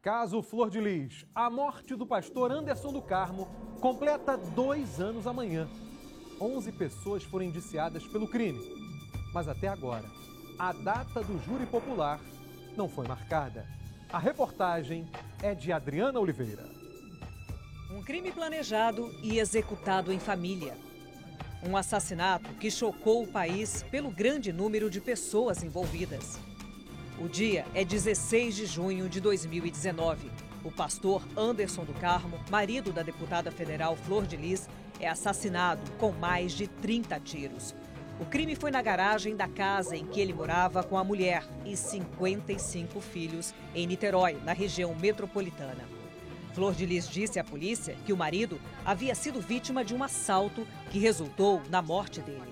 Caso Flor de Lis. A morte do pastor Anderson do Carmo completa 2 anos amanhã. 11 pessoas foram indiciadas pelo crime. Mas até agora, a data do júri popular não foi marcada. A reportagem é de Adriana Oliveira. Um crime planejado e executado em família. Um assassinato que chocou o país pelo grande número de pessoas envolvidas. O dia é 16 de junho de 2019. O pastor Anderson do Carmo, marido da deputada federal Flor de Lis, é assassinado com mais de 30 tiros. O crime foi na garagem da casa em que ele morava com a mulher e 55 filhos em Niterói, na região metropolitana. Flor de Lis disse à polícia que o marido havia sido vítima de um assalto que resultou na morte dele.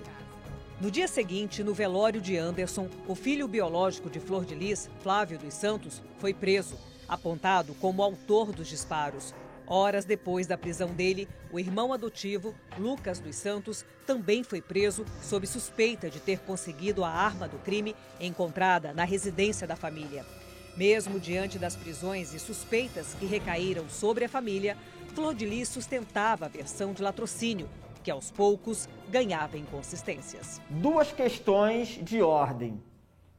No dia seguinte, no velório de Anderson, o filho biológico de Flor de Lis, Flávio dos Santos, foi preso, apontado como autor dos disparos. Horas depois da prisão dele, o irmão adotivo, Lucas dos Santos, também foi preso sob suspeita de ter conseguido a arma do crime encontrada na residência da família. Mesmo diante das prisões e suspeitas que recaíram sobre a família, Flor de Lis sustentava a versão de latrocínio, que aos poucos ganhava inconsistências. 2 questões de ordem.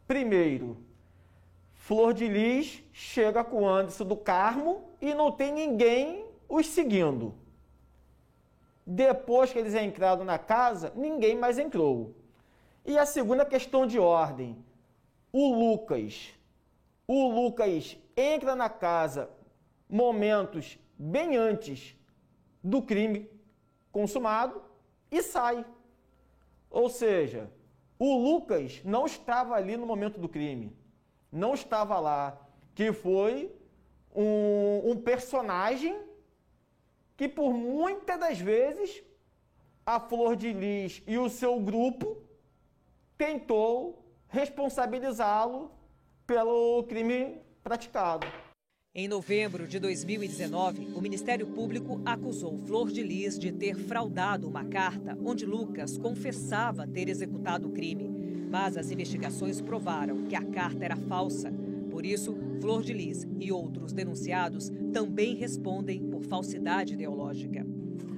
Primeiro, Flor de Lis chega com o Anderson do Carmo e não tem ninguém os seguindo. Depois que eles entraram na casa, ninguém mais entrou. E a segunda questão de ordem, o Lucas entra na casa momentos bem antes do crime consumado e sai. Ou seja, o Lucas não estava ali no momento do crime, não estava lá, que foi um personagem que por muitas das vezes a Flor de Lis e o seu grupo tentou responsabilizá-lo pelo crime praticado. Em novembro de 2019, o Ministério Público acusou Flor de Lis de ter fraudado uma carta onde Lucas confessava ter executado o crime. Mas as investigações provaram que a carta era falsa. Por isso, Flor de Lis e outros denunciados também respondem por falsidade ideológica.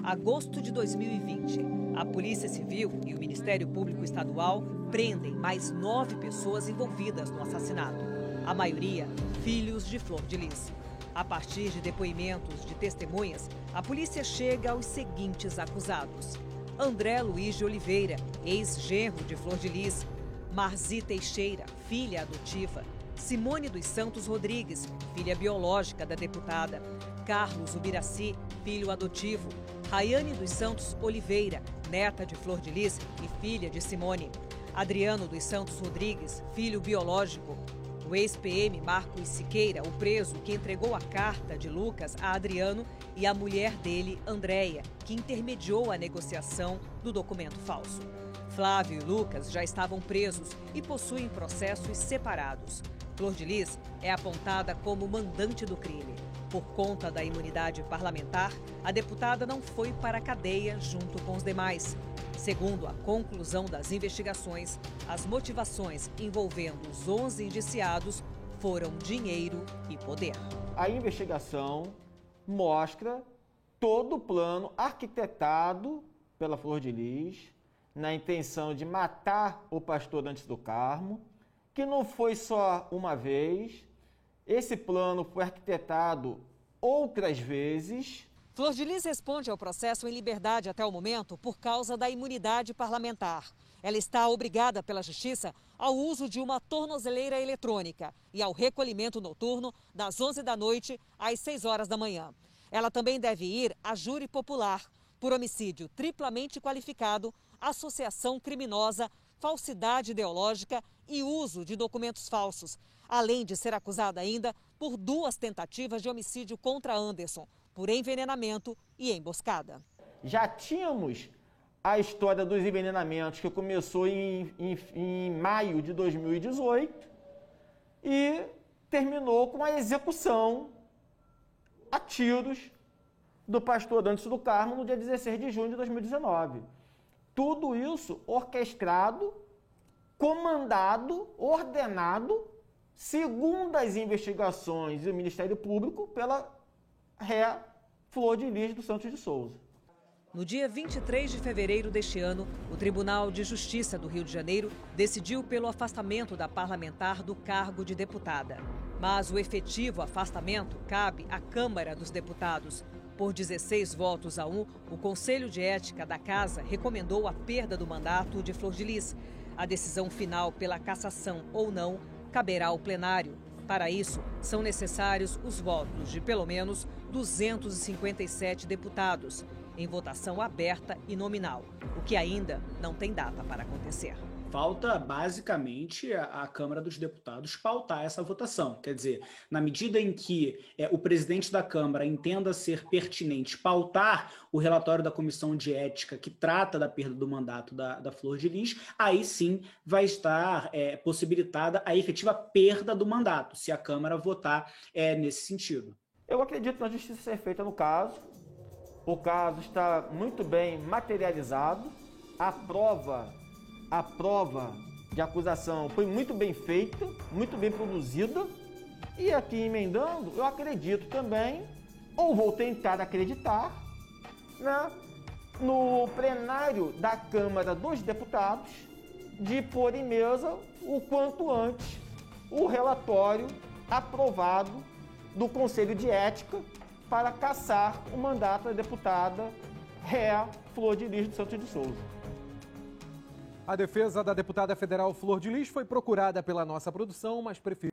Agosto de 2020, a Polícia Civil e o Ministério Público Estadual prendem mais 9 pessoas envolvidas no assassinato. A maioria, filhos de Flor de Lis. A partir de depoimentos de testemunhas, a polícia chega aos seguintes acusados: André Luiz de Oliveira, ex-genro de Flor de Lis; Marzi Teixeira, filha adotiva; Simone dos Santos Rodrigues, filha biológica da deputada; Carlos Ubiraci, filho adotivo; Rayane dos Santos Oliveira, neta de Flor de Lis e filha de Simone; Adriano dos Santos Rodrigues, filho biológico; o ex-PM Marcos Siqueira, o preso que entregou a carta de Lucas a Adriano, e a mulher dele, Andréia, que intermediou a negociação do documento falso. Flávio e Lucas já estavam presos e possuem processos separados. Flor de Lis é apontada como mandante do crime. Por conta da imunidade parlamentar, a deputada não foi para a cadeia junto com os demais. Segundo a conclusão das investigações, as motivações envolvendo os 11 indiciados foram dinheiro e poder. A investigação mostra todo o plano arquitetado pela Flor de Lis na intenção de matar o pastor Anderson do Carmo, que não foi só uma vez. Esse plano foi arquitetado outras vezes. Flor de Lis responde ao processo em liberdade até o momento por causa da imunidade parlamentar. Ela está obrigada pela Justiça ao uso de uma tornozeleira eletrônica e ao recolhimento noturno das 11 da noite às 6 horas da manhã. Ela também deve ir a júri popular por homicídio triplamente qualificado, associação criminosa, falsidade ideológica e uso de documentos falsos, além de ser acusada ainda por 2 tentativas de homicídio contra Anderson, por envenenamento e emboscada. Já tínhamos a história dos envenenamentos, que começou em maio de 2018 e terminou com a execução a tiros do pastor Anderson do Carmo no dia 16 de junho de 2019. Tudo isso orquestrado, comandado, ordenado segundo as investigações do Ministério Público, pela réa Flor de Lis dos Santos de Souza. No dia 23 de fevereiro deste ano, o Tribunal de Justiça do Rio de Janeiro decidiu pelo afastamento da parlamentar do cargo de deputada. Mas o efetivo afastamento cabe à Câmara dos Deputados. Por 16 votos a 1, o Conselho de Ética da Casa recomendou a perda do mandato de Flor de Lis. A decisão final pela cassação ou não caberá ao plenário. Para isso, são necessários os votos de pelo menos 257 deputados, em votação aberta e nominal, o que ainda não tem data para acontecer. Falta, basicamente, a Câmara dos Deputados pautar essa votação. Quer dizer, na medida em que o presidente da Câmara entenda ser pertinente pautar o relatório da Comissão de Ética que trata da perda do mandato da Flor de Lis, aí sim vai estar possibilitada a efetiva perda do mandato, se a Câmara votar nesse sentido. Eu acredito na justiça ser feita no caso. O caso está muito bem materializado. A prova de acusação foi muito bem feita, muito bem produzida. E aqui emendando, eu acredito também, ou vou tentar acreditar, né, no plenário da Câmara dos Deputados, de pôr em mesa o quanto antes o relatório aprovado do Conselho de Ética para cassar o mandato da deputada réa Flor de Lis dos Santos de Souza. A defesa da deputada federal Flor de Lis foi procurada pela nossa produção, mas preferiu